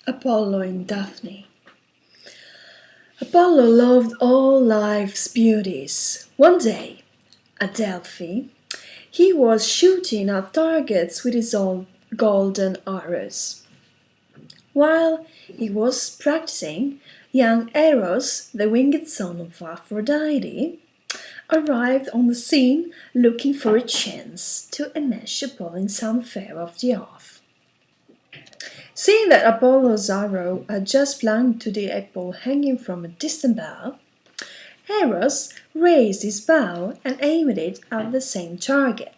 Apollo and Daphne. Apollo loved all life's beauties. One day, at Delphi, he was shooting at targets with his old golden arrows. While he was practicing, young Eros, the winged son of Aphrodite, arrived on the scene looking for a chance to enmesh Apollo in some affair of the earth. Seeing that Apollo's arrow had just clung to the apple hanging from a distant bough, Eros raised his bow and aimed it at the same target.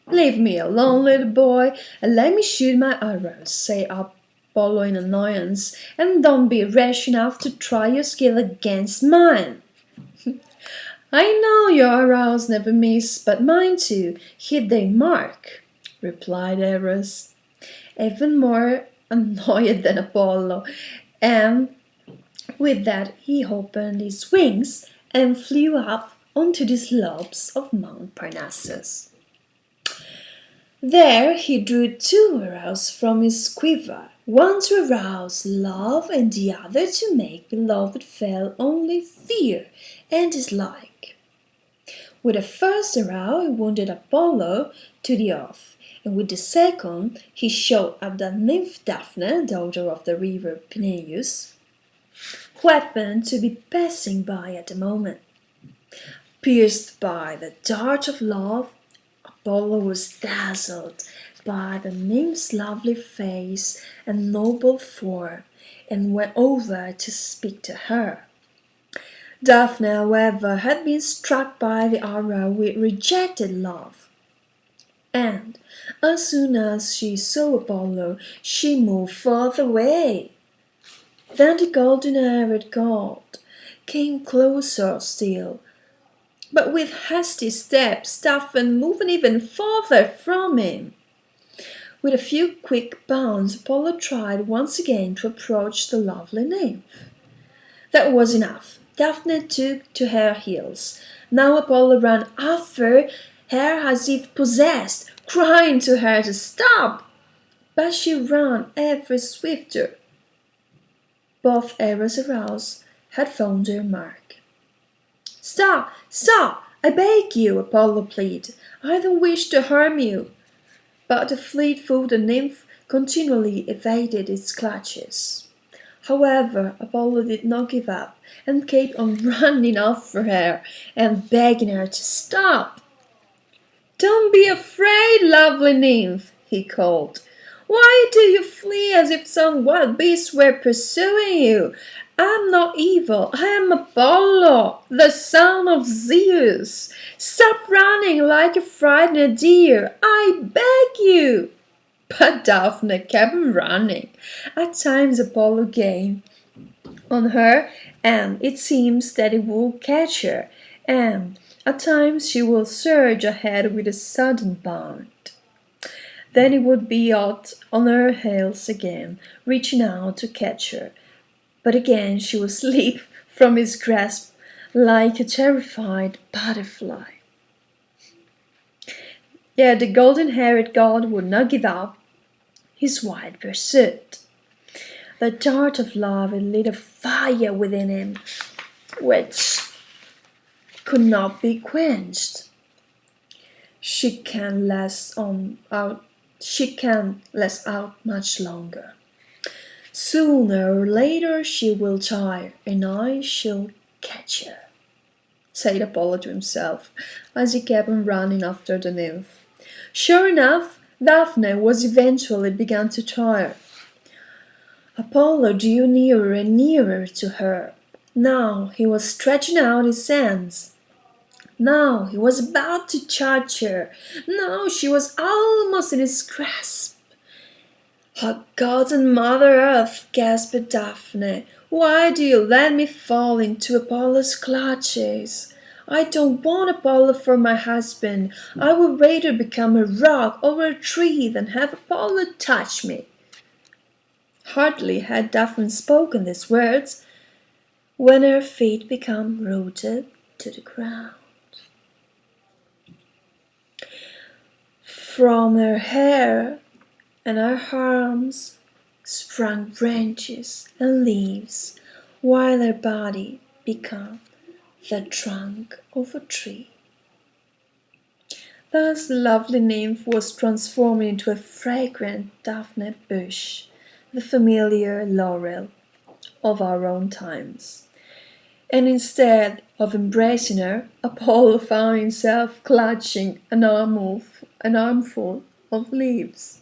"Leave me alone, little boy, and let me shoot my arrows," said Apollo in annoyance, "and don't be rash enough to try your skill against mine." "I know your arrows never miss, but mine too hit their mark," replied Eros, even more annoyed than Apollo, and with that he opened his wings and flew up onto the slopes of Mount Parnassus. There he drew two arrows from his quiver, one to arouse love and the other to make beloved feel only fear and dislike. With the first arrow he wounded Apollo to the earth, and with the second he shot at the nymph Daphne, daughter of the river Peneus, who happened to be passing by at the moment. Pierced by the dart of love, Apollo was dazzled by the nymph's lovely face and noble form, and went over to speak to her. Daphne, however, had been struck by the arrow with rejected love, and as soon as she saw Apollo, she moved further away. Then the golden-haired god came closer still, but with hasty steps, Daphne moving even farther from him. With a few quick bounds, Apollo tried once again to approach the lovely nymph. That was enough. Daphne took to her heels. Now Apollo ran after her as if possessed, crying to her to stop. But she ran ever swifter. Both Eros and Arouse had found their mark. "Stop! Stop! I beg you," Apollo pleaded. "I don't wish to harm you." But the fleet-footed nymph continually evaded its clutches. However, Apollo did not give up and kept on running after her and begging her to stop. "Don't be afraid, lovely nymph," he called. "Why do you flee as if some wild beast were pursuing you? I'm not evil. I am Apollo, the son of Zeus. Stop running like a frightened deer. I beg you." But Daphne kept running. At times Apollo gained on her, and it seems that he would catch her, and at times she would surge ahead with a sudden bound. Then he would be out on her heels again, reaching out to catch her, but again she would slip from his grasp like a terrified butterfly. Yet the golden-haired god would not give up his wild pursuit. The dart of love had lit a fire within him, which could not be quenched. She can't last out much longer. Sooner or later she will tire, and I shall catch her, said Apollo to himself, as he kept on running after the nymph. Sure enough, Daphne was eventually begun to tire. Apollo drew nearer and nearer to her. Now he was stretching out his hands. Now he was about to charge her. Now she was almost in his grasp. "Oh, God and Mother Earth," gasped Daphne, "why do you let me fall into Apollo's clutches? I don't want Apollo for my husband. I would rather become a rock or a tree than have Apollo touch me." Hardly had Daphne spoken these words when her feet became rooted to the ground. From her hair and her arms sprang branches and leaves, while her body became the trunk of a tree. Thus the lovely nymph was transformed into a fragrant daphne bush, the familiar laurel of our own times. And instead of embracing her, Apollo found himself clutching an armful of leaves.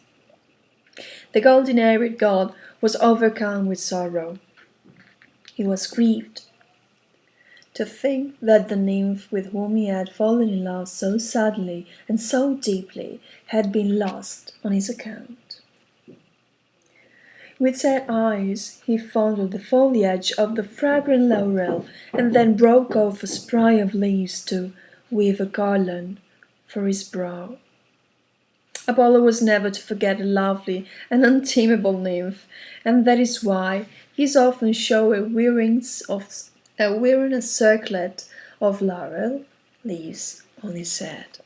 The golden-haired god was overcome with sorrow. He was grieved to think that the nymph with whom he had fallen in love so suddenly and so deeply had been lost on his account. With sad eyes he fondled the foliage of the fragrant laurel, and then broke off a spray of leaves to weave a garland for his brow. Apollo was never to forget a lovely and untamable nymph, and that is why he is often shown wearing a circlet of laurel leaves on his head.